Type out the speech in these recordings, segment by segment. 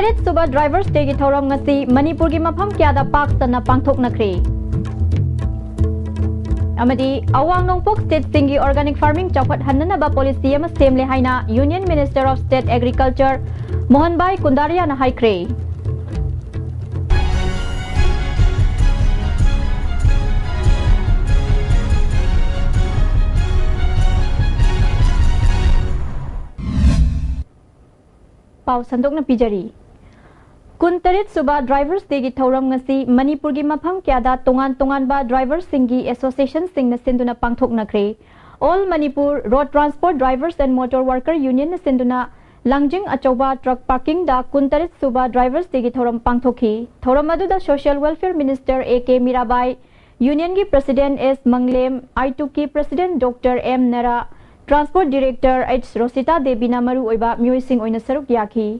Kuntarit suba drivers day gi thoram ngasi Manipur gi mafam kyada paksana pangthoknakri amadi awang nongpok state singi organic farming chawhat hanna ba policy ama semle haina Union Minister of State Agriculture Mohanbai Kundaria na haikre Pau sandok na pijari Kuntarit suba drivers degi thoram ngasi Manipur gi mafam kyada tongan ba drivers singi association singna sinduna pangthoknakre All Manipur Road Transport Drivers and Motor Worker Union na sinduna langjing achoba truck parking da Kuntarit suba drivers degi thoram pangthokhi thoram adu da Social Welfare Minister AK Mirabai Union gi President S Manglem I2K President Dr M Nara Transport Director H Rosita Devi Namaru oiba Muising oina saruk yaki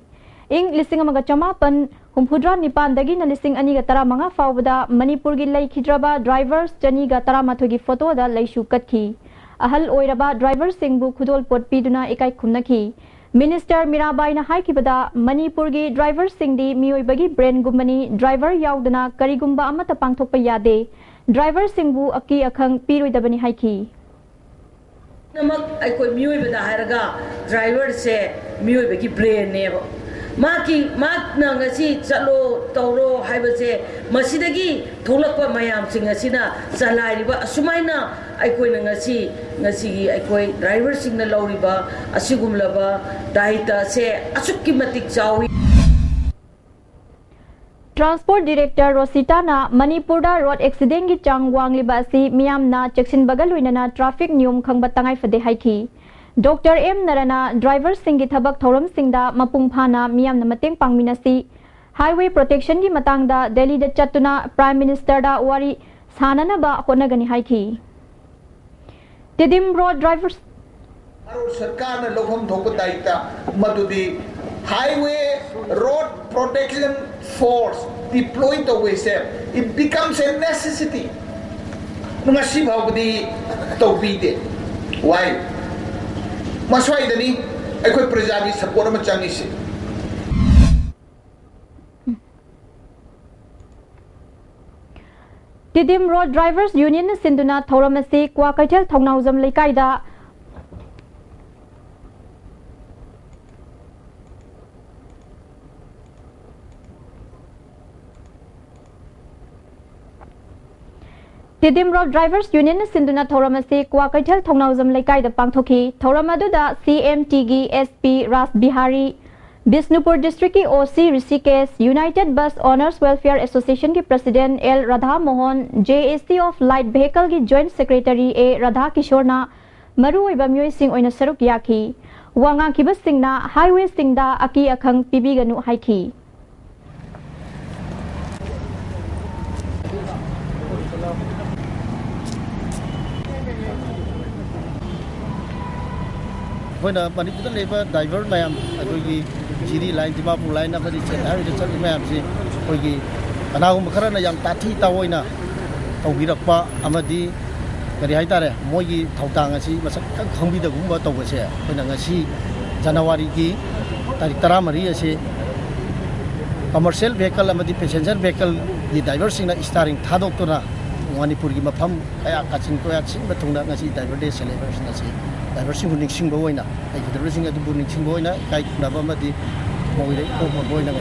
ing lising amaga chamapan humphudra nipan dagi na lising ani ga tara manga fawda Manipur gi lai khidraba drivers jani ga tara mathogi photo da laishu katki ahal oiraba driver singbu khudol pot piduna ekai khumnaki Minister Mirabai na haikibada Manipur gi driver singdi mioi brain gumani driver yaudana karigumba amata pangthokpa yade driver singbu aki akhang piroidabani haiki नमक कोई म्यूई बता है रगा driver से म्यूई बकी brain ने वो माँ की माँ नंगसी चलो तौरो है बसे मसीदगी थोलक पर मयाम सिंह ना चलाई रिबा असुमाइना कोई नंगसी कोई ड्राइवर सिंह न लौरिबा असिगुमलबा दाहिता से असुक्की मतिक चावी Transport Director Rosita na Manipur da road accident gi chang wangliba si miyam na cheksin bagal na traffic niyom khangba tangai fade haiki Dr M Narana driver singi thabak thoram singda mapung phana miyam na mateng pangminasi highway protection gi matang da Delhi da chatuna Prime Minister da wari sanana ba honagani haiki Tidim road drivers सरकार ने लोगों धोखा दायित्व मधुदी highway road protection force deployed the way it becomes a necessity ngasi bawdi tawbide why maswai dani ekoi prajabi support ma changi se Tidim road drivers union sinduna thoramasi kwa kaithel thongnauzam leikaida Tidim Road Drivers Union Sinduna Thoramasi Kwakaithel Thongnauzam Laikai da Pangthoki Thoramadu da CMTG SP Ras Bihari Bisnupur District ki OC Rishikesh United Bus Owners Welfare Association ki President L Radha Mohan JAC of Light Vehicle ki Joint Secretary A Radha Kishorna Maru oiba myoi sing oina saruk yaki Wangang kibas singna highway singda aki akhang pibiganu haiki When a Manipur labor diver mayam, Giri line, Timapu line, Abadi, Harry the Church Mayam, Ogi, and now Makarana Yam Tati Tawoina, Ovirapa, Amadi, Karihaitare, Mogi, Tautangasi, must come with the Gumba over here. When I see Janawari Gi, Taritara Maria say commercial vehicle, Amadi passenger vehicle, the diversing is starting Tadokuna, Manipur Gimapam, Kayakachin Koyachin, but Tunasi diver day celebration. Diversing who nixing boina, like the racing at the Bunixing boina, like Navamadi, Boina,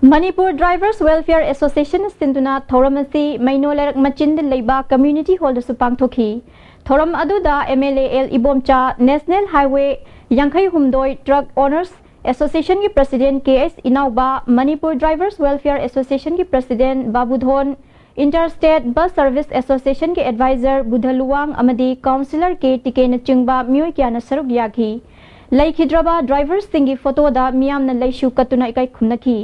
Manipur Drivers Welfare Association Sinduna Thoramasi Mainoler Machin Leba Community Holder Supang Toki Thoram Aduda MLA L Ibomcha National Highway Yankai Humdoi Truck Owners Association ki President KS Inauba Manipur Drivers Welfare Association ki President Babudhon Interstate Bus Service Association के adviser बुधलुवांग अमदी councillor के टिके न चिंगबा म्योय क्या न सरुक याकी लैखिद्रबा driver सिंगी photo दा मियाम न लैशु कतुना इकाई खुमनकी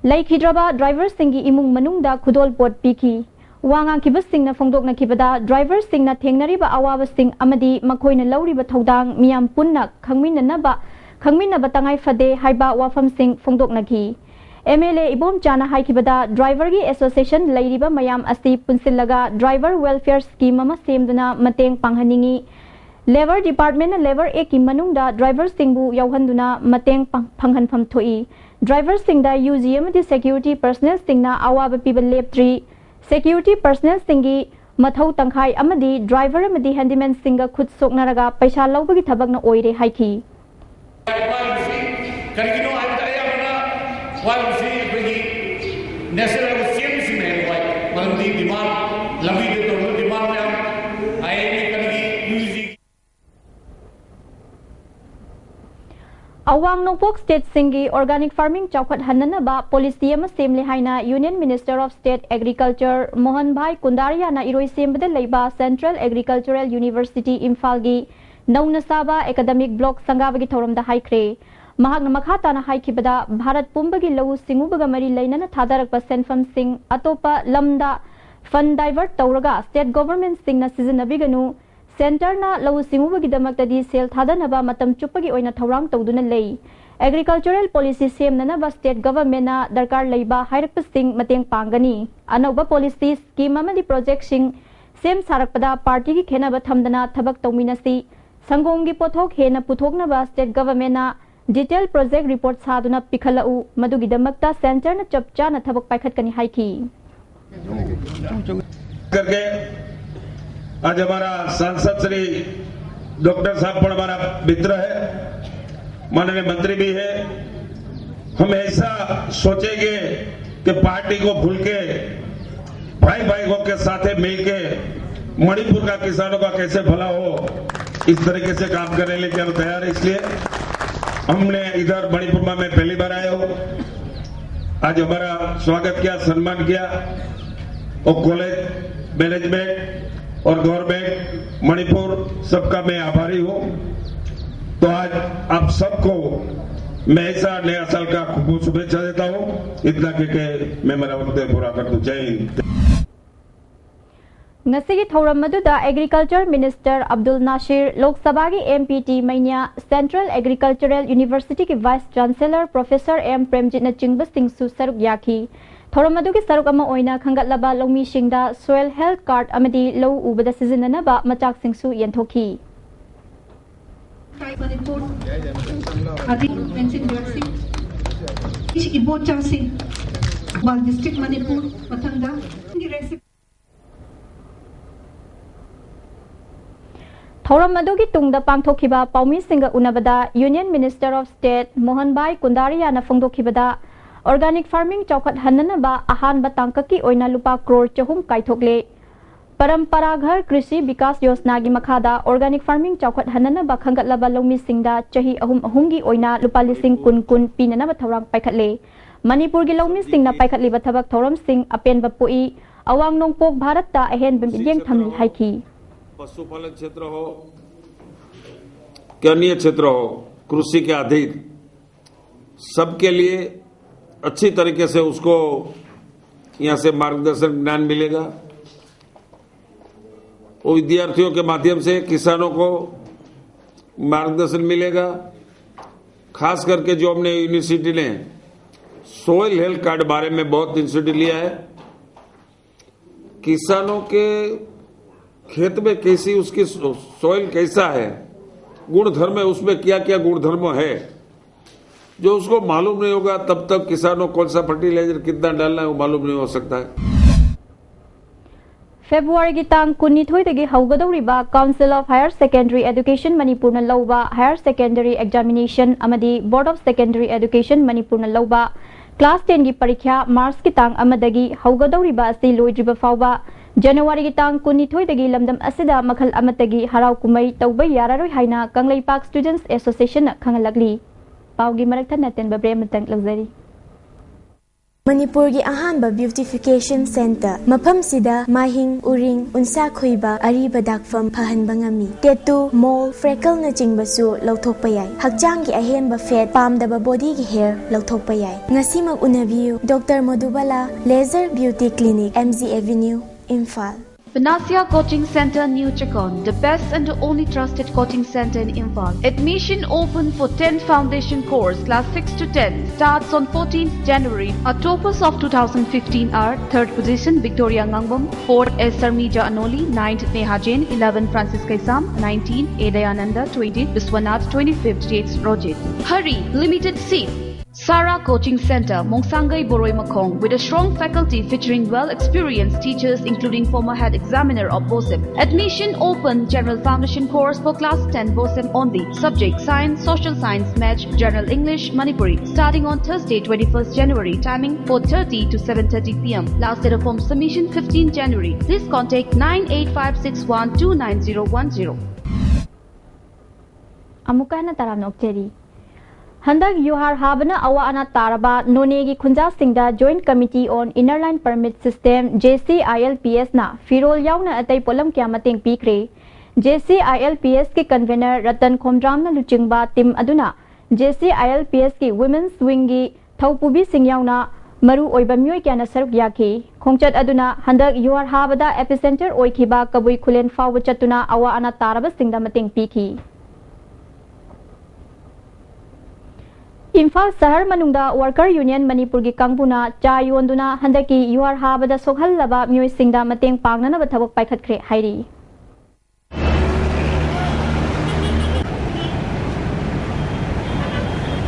लैखिद्रबा ड्राइवर सिंगी इमुंग मनुंग दा खुदोल पोट पीकी वांगा की बस सिंग न फोंगदोक न किबदा ड्राइवर सिंग न थेंगनरिबा अवाब सिंग अमदी मखोय न लौरिबा थौदांग मियाम पुन्ना खंगमिनबा तंगाई फदे हाइबा वाफम सिंग फोंगदोक नकी MLA Ibom Chana Haikibada Driver Gi Association Lairiba Mayam Asi Punsilaga Driver Welfare Scheme ama semduna mateng panghaningi labour department labour एक की मनुंगदा ड्राइवर सिंगबु यौहंदुना मतेंग फंगहनफम थोई ड्राइवर सिंगदा यूजी अमदि सिक्योरिटी पर्सनल सिंगना अवाब पीब लेप्ट्री सिक्योरिटी पर्सनल सिंगी मथौ तंखाई अमदि ड्राइवर अमदि हैंडीमैन सिंगा खुद सोकनरगा पैसा लौबगी थबकना ओइरे हाइकी करिगिनो आइता याबना वालसी बगी नेशनल सीएम सिमेन वाई मरंदी डिमांड लंबी दे तो डिमांड में आईएमए करिगी यूजी अवांग नोपोक स्टेट सिंगी ऑर्गेनिक फार्मिंग चौखट हन्ननबा पॉलिसी अमा सेमले हाइना union minister of state agriculture Mohan bhai Kundariya ना इरोई सेमबदे लेबा सेंट्रल एग्रीकल्चरल यूनिवर्सिटी इम्फाल गी नौना साबा एकेडमिक ब्लॉक संगाबगी थौरमदा हाइख्रे महागना मखाताना हाइखिबदा भारत पुंबगी लवु सिंगुबगा मरी लैनना थादारकपा सेनफम सिंग अतोपा लमदा फंड डाइवर्ट तौरगा स्टेट गवर्नमेंट सिंगना सिजनबिगनु सेंटरना लवु सिंगुबगिदमक्तदी सेल थादनबा मतम चुप्पगी ओइना थौरांग तौदुना लेई एग्रीकल्चरल पॉलिसी सेमननबा स्टेट गवर्नमेंटना दरकार लेबा हाइरकपसिंग मतेंग पांगनी अनौबा पॉलिसी स्कीम अमदि प्रोजेक्टसिंग सेम सारकपदा पार्टी की खेनबा थमदना थबक तौमिनसी संगोम की पोथोक हेना पुथोकनबा state गवर्नमेंटना detail project report सादुना पिखलउ मदुगिदमक्ता centre न चपचा न थबक पाइखतकनी हाइकी करके आज हमारा सांसद श्री डॉक्टर साहब पर हमारा मित्र है, माननीय मंत्री भी है। हम ऐसा सोचेंगे कि पार्टी को भूल के भाई भाइयों के साथ मिलके मणिपुर का किसानों का कैसे भला हो, इस तरीके से काम करने के लिए हम तैयार है। इसलिए हमने इधर मणिपुर में मैं पहली बार आया हूँ, आज हमारा स्वागत किया, सम्मान किया और कॉलेज मैनेजमेंट और गवर्नमेंट मणिपुर सबका मैं आभारी हूँ। तो आज आप सबको मैं ऐसा नया साल का खूब शुभेच्छा देता हूँ। इतना के मैं मेरा वक्तव्य पूरा कर दूं। जय Hind. ngasi thauram maduda agriculture minister Abdul Nasir Lok Sabha ki MPT Mainya Central Agricultural University ki vice chancellor Professor M Premjit na chingba sing su saruk yakhi thauram madu ki saruk ama oina khangat laba longmi singda soil health card amadi low ubada seasonana ba machak sing su yenthoki district Manipur mathanga थौरम मदुगी तुंगदा पांगथोखिबा पाउमी सिंगा उनबदा union minister of state Mohan bhai Kundariya ना फोंदोखिबदा organic farming चौखट हन्ननबा अहानबा तांककी ओइना लुपा करोड़ चहुम काइथोकले परंपरागत कृषि विकास योजना की मखादा ऑर्गेनिक फार्मिंग चौखट हन्ननबा खंगतलबा लौमी सिंगदा चही अहुम ओइना लुपा लिसिंग कुन पीननबा थौरांग पाइखतले मणिपुर की लौमी सिंगना पाइखतलिबा थबक थौरम सिंग अपेनबा पुई अवांग नोंगपोक भारतता अहेन बिमिदेंग थमली हाइकी पशुपालन क्षेत्र हो कि अन्य क्षेत्र हो, कृषि के अधीन सबके लिए अच्छी तरीके से उसको यहाँ से मार्गदर्शन ज्ञान मिलेगा। वो विद्यार्थियों के माध्यम से किसानों को मार्गदर्शन मिलेगा। खास करके जो हमने यूनिवर्सिटी ने सोइल हेल्थ कार्ड बारे में बहुत इंस्टीट्यूट लिया है, किसानों के खेत में कैसी उसकी सॉइल कैसा है, गुणधर्म है, उसमें क्या क्या गुणधर्म है, जो उसको मालूम नहीं होगा तब तक किसानों कौन सा फर्टिलाइजर कितना डालना है वो मालूम नहीं हो सकता है। फेब्रुआरी की तांग कुन्निथोइदगी हौगदौरिबा council of higher secondary education Manipur न लौबा हायर सेकेंडरी एग्जामिनेशन अमदी board of secondary education Manipur न लौबा क्लास 10 की परीक्षा मार्च की तांग अमदगी हौगदौरिबा असि लोइद्रिबा फावबा जनवरी की तांग कुन्निथोइदगी लमदम असिदा मखल अमतगी हराव कुमई तौबा यारारोय हाइना कंगलैपाक स्टूडेंट्स एसोसिएशन न खंगलगली पावगी मरकथा नतेन बब्रे मतंग लग्जरी मणिपुर की अहानबा ब्यूटिफिकेशन सेंटर मफम सिदा माहिंग उरिंग उनसा खुइबा अरीबा दाकफम फहनबा ngami टेटू मोल फ्रेकल न चिंगबसु लौथोकपा याय हकचांग की अहेनबा फेट पामदबा बॉडी की हेयर लौथोकपा याय ngasimak उनबियु doctor Madhubala laser beauty clinic MG avenue Imphal. Panacea Coaching Center, New Chakon, the best and the only trusted coaching center in Imphal. Admission open for 10 foundation course, class 6 to 10, starts on 14th January. Our toppers of 2015 are 3rd position Victoria Ngangbom, 4th S. Sarmija Anoli, 9th Neha Jain, 11th Francis Kaisam, 19th A. Dayananda, 20th Biswanath, 25th J. Rojit. Hurry, limited seat. Sara Coaching Center, Mongsangai Boroi Makong, with a strong faculty featuring well-experienced teachers including former head examiner of BOSEM. Admission open, general foundation course for class 10 BOSEM only. Subject science, social science, maths, general English, Manipuri. Starting on Thursday 21st January, timing 4:30 to 7:30 p.m. Last date of form submission 15 January. Please contact 98561291010. Amukana Taram Nokteri. Handak Yuhar Habana Awa Ana Taraba Nonegi Kunja Singda Joint Committee on Inner Line Permit System JCILPS na Firol Yauna Atay Polam Kiamating Pikre JCILPS ki convener Ratan Khomdram na Luchingba Tim Aduna JCILPS ki Women's Wingi Thaupubi Sing Yauna Maru Oiba Myoy Kiana Saruk Yaki Khongchat Aduna Handak Yuhar Habada Epicenter Oikiba Kabui Kulen Fawu Chatuna Awa Ana Taraba Singda Mating Piki Imphal Sahar Manungda Worker Union Manipur gi Kangpuna cha yonduna handaki UR Habada Sokhal laba Myoy Singda Mateng Pangnana Bathabok Paikhatkre Hairi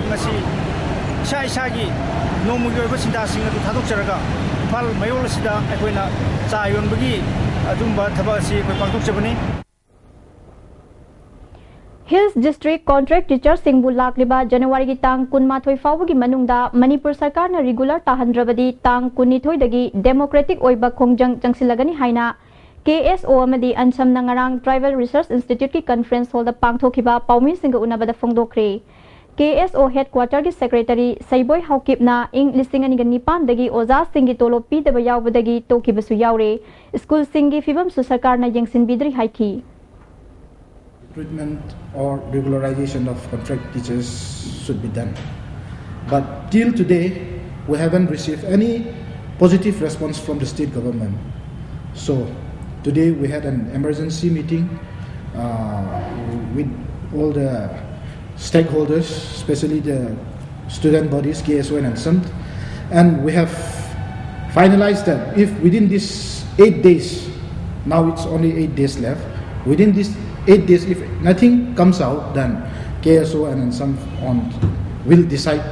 Ngasi Shai Shagi Nomugi Oiba Sinda Sing adu thadok charaga Imphal Mayol sida aikoina cha yonbagi adumba thaba si koi pangtok chabani Hills District Contract Teacher Singbu Lakliba January gi tang kunmathoi fawgi manungda Manipur Sarkar na regular tahandrabadi tang kunithoi dagi Democratic Oiba Khongjang Jangsilagani haina KSO amadi Ansam Nangarang Tribal Research Institute ki conference hall da pangthokiba Paumi Singa unabada phongdokre KSO headquarter ki secretary Saiboi Haukip na ing lisingani gani pan dagi Oza Singi tolo pi deba yawbadagi tokibasu yawre school singi fibam su sarkar na yengsin bidri haiki Recruitment or regularization of contract teachers should be done. But till today, we haven't received any positive response from the state government. So today we had an emergency meeting with all the stakeholders, especially the student bodies, KSO and SUMT, and we have finalized that if within these 8 days, now it's only 8 days left, within these 8 days, if nothing comes out, then KSO and some will decide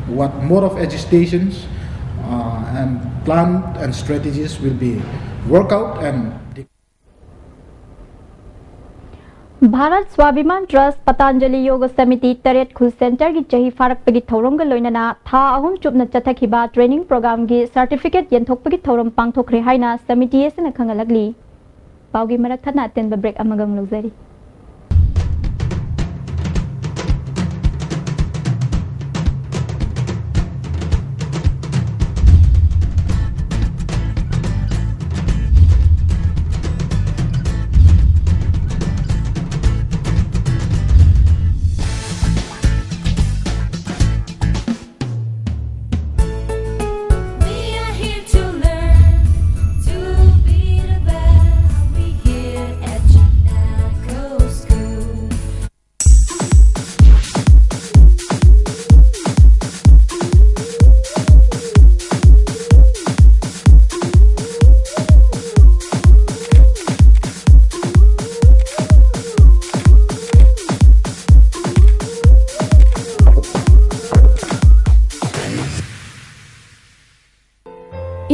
what mode of agitations and plan and strategies will be worked out and Bharat Swabhiman Trust Patanjali Yoga Samiti Taret Khul Center gi chahi farak pagi thorom ga loinana tha ahum chupna chathakhiba training program gi certificate yenthok pagi thorom pangthokre haina samiti esena khangalagli Paugi marak thana ten ba break amagang lugzari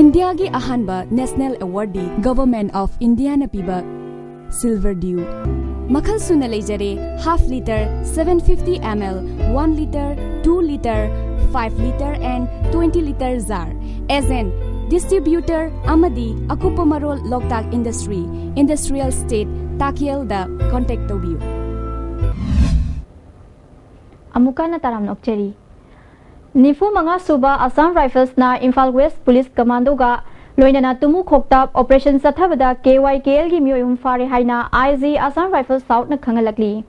India gi ahanba National Awardee Government of India na piba Silver Dew Makhal suna lejare half liter 750 ml 1 liter 2 liter 5 liter and 20 liter jar as an distributor amadi akupamarol Loktak Industry Industrial State Takiel da contact tobiu Amuka na taram nokcheri Nifu Manga Suba Assam Rifles na Imphal West Police Commando ga loinana tumu khoktap operation sathabada KYKL gi myoyum fare haina IG Assam Rifles South na khangalakli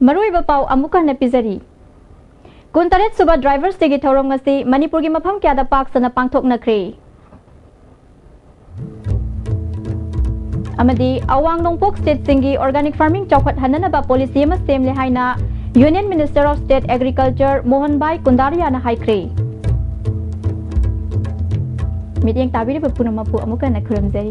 Maroi ba pau amuka na pizari Kuntaret suba drivers tegi thauram ngasi Manipur gi mafam kya da pak sana pangthok nakre. Amadi awang nongpok state singi organic farming chawkhat hanana ba policy ma semle haina Union Minister of State Agriculture Mohan Bhai Kundaria na haikre. Meeting tabiri pe punamapu amuka na khuramjai.